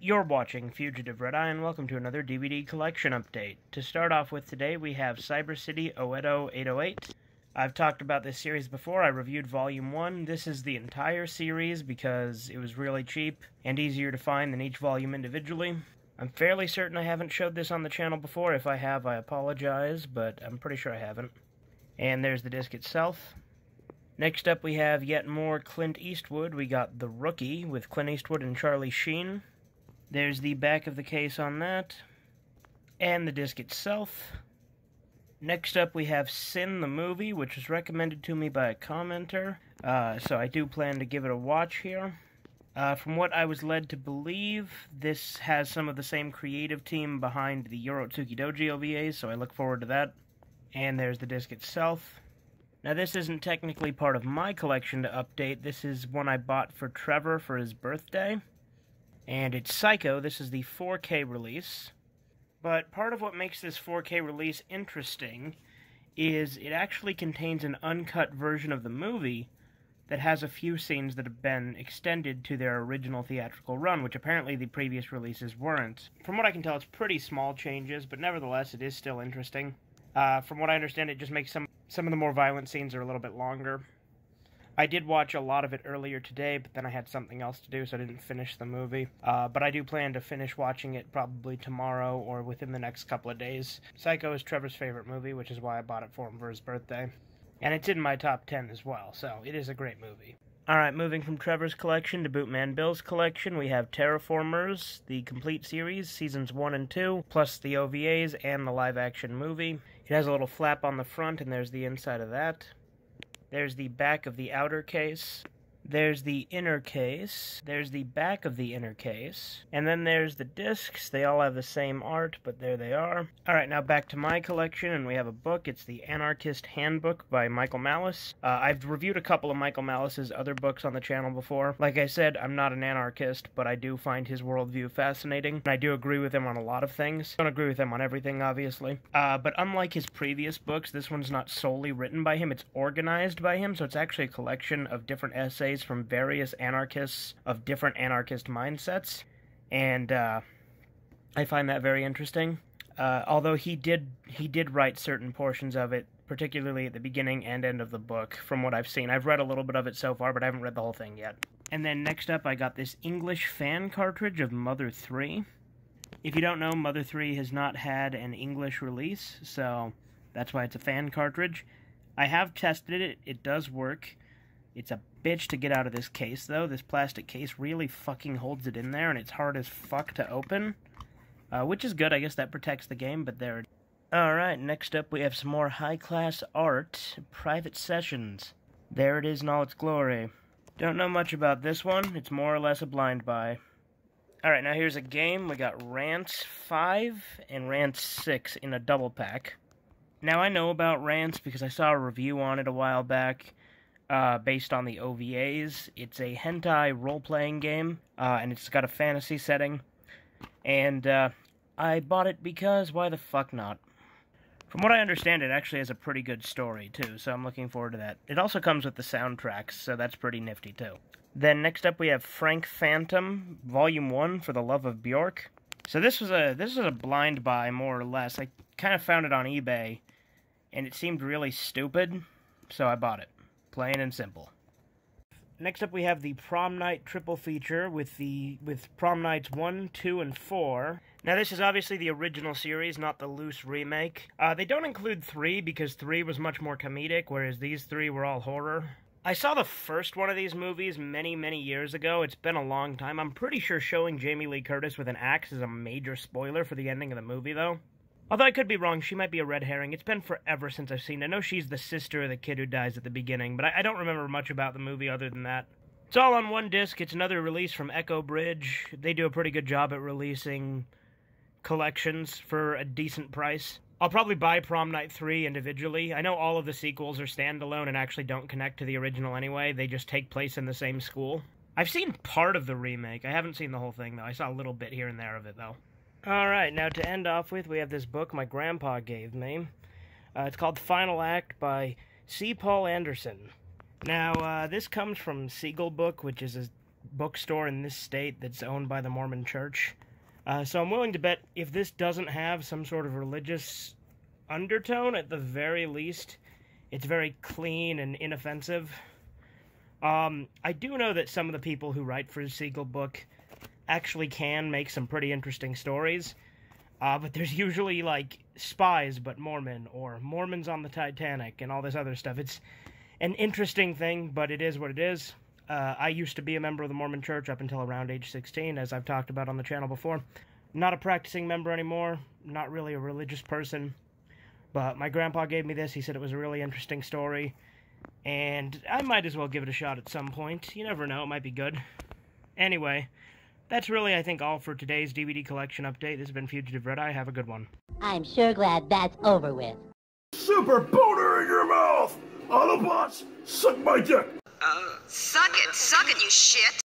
You're watching Fugitive Red-Eye, and welcome to another DVD collection update. To start off with today, we have Cyber City Oedo 808. I've talked about this series before. I reviewed Volume 1. This is the entire series because it was really cheap and easier to find than each volume individually. I'm fairly certain I haven't showed this on the channel before. If I have, I apologize, but I'm pretty sure I haven't. And there's the disc itself. Next up, we have yet more Clint Eastwood. We got The Rookie with Clint Eastwood and Charlie Sheen. There's the back of the case on that, and the disc itself. Next up we have Sin the Movie, which was recommended to me by a commenter, so I do plan to give it a watch here. From what I was led to believe, this has some of the same creative team behind the Yorotsuki Doji OVAs, so I look forward to that. And there's the disc itself. Now this isn't technically part of my collection to update, this is one I bought for Trevor for his birthday. And it's Psycho. This is the 4K release. But part of what makes this 4K release interesting is it actually contains an uncut version of the movie that has a few scenes that have been extended to their original theatrical run, which apparently the previous releases weren't. From what I can tell, it's pretty small changes, but nevertheless, it is still interesting. From what I understand, it just makes some of the more violent scenes are a little bit longer. I did watch a lot of it earlier today, but then I had something else to do, so I didn't finish the movie. But I do plan to finish watching it probably tomorrow or within the next couple of days. Psycho is Trevor's favorite movie, which is why I bought it for him for his birthday. And it's in my top 10 as well, so it is a great movie. Alright, moving from Trevor's collection to Bootman Bill's collection, we have Terraformers, the complete series, seasons 1 and 2, plus the OVAs and the live-action movie. It has a little flap on the front, and there's the inside of that. There's the back of the outer case. There's the inner case. There's the back of the inner case. And then there's the discs. They all have the same art, but there they are. Alright, now back to my collection, and we have a book. It's the Anarchist Handbook by Michael Malus. I've reviewed a couple of Michael Malus's other books on the channel before. Like I said, I'm not an anarchist, but I do find his worldview fascinating, and I do agree with him on a lot of things. I don't agree with him on everything, obviously. But unlike his previous books, this one's not solely written by him. It's organized by him, so it's actually a collection of different essays from various anarchists of different anarchist mindsets, and I find that very interesting. Although he did write certain portions of it, particularly at the beginning and end of the book, from what I've seen. I've read a little bit of it so far, but I haven't read the whole thing yet. And then next up, I got this English fan cartridge of Mother 3. If you don't know, Mother 3 has not had an English release, so that's why it's a fan cartridge. I have tested it. It does work. It's a bitch to get out of this case, though. This plastic case really fucking holds it in there, and it's hard as fuck to open. Which is good, I guess that protects the game, but there. Alright, next up we have some more high-class art, Private Sessions. There it is in all its glory. Don't know much about this one, it's more or less a blind buy. Alright, now here's a game. We got Rants 5 and Rants 6 in a double pack. Now I know about Rants because I saw a review on it a while back. Based on the OVAs. It's a hentai role-playing game, and it's got a fantasy setting, and I bought it because why the fuck not? From what I understand, it actually has a pretty good story, too, so I'm looking forward to that. It also comes with the soundtracks, so that's pretty nifty, too. Then next up we have Frank Phantom, Volume 1, For the Love of Bjork. So this was a blind buy, more or less. I kind of found it on eBay, and it seemed really stupid, so I bought it. Plain and simple. Next up we have the Prom Night triple feature with Prom Nights 1, 2, and 4. Now this is obviously the original series, not the loose remake. They don't include 3 because 3 was much more comedic, whereas these 3 were all horror. I saw the first one of these movies many, many years ago. It's been a long time. I'm pretty sure showing Jamie Lee Curtis with an axe is a major spoiler for the ending of the movie, though. Although I could be wrong, she might be a red herring. It's been forever since I've seen it. I know she's the sister of the kid who dies at the beginning, but I don't remember much about the movie other than that. It's all on one disc. It's another release from Echo Bridge. They do a pretty good job at releasing collections for a decent price. I'll probably buy Prom Night 3 individually. I know all of the sequels are standalone and actually don't connect to the original anyway. They just take place in the same school. I've seen part of the remake. I haven't seen the whole thing, though. I saw a little bit here and there of it, though. Alright, now to end off with, we have this book my grandpa gave me. It's called Final Act by C. Paul Anderson. Now, this comes from Seagull Book, which is a bookstore in this state that's owned by the Mormon Church. So I'm willing to bet if this doesn't have some sort of religious undertone, at the very least, it's very clean and inoffensive. I do know that some of the people who write for Siegel Book actually can make some pretty interesting stories. But there's usually, like, spies but Mormon, or Mormons on the Titanic, and all this other stuff. It's an interesting thing, but it is what it is. I used to be a member of the Mormon Church up until around age 16, as I've talked about on the channel before. Not a practicing member anymore, not really a religious person, but my grandpa gave me this. He said it was a really interesting story, and I might as well give it a shot at some point. You never know, it might be good. Anyway, that's really, I think, all for today's DVD collection update. This has been Fugitive Red Eye. Have a good one. I'm sure glad that's over with. Super boner in your mouth! Autobots, suck my dick! Suck it, you shit!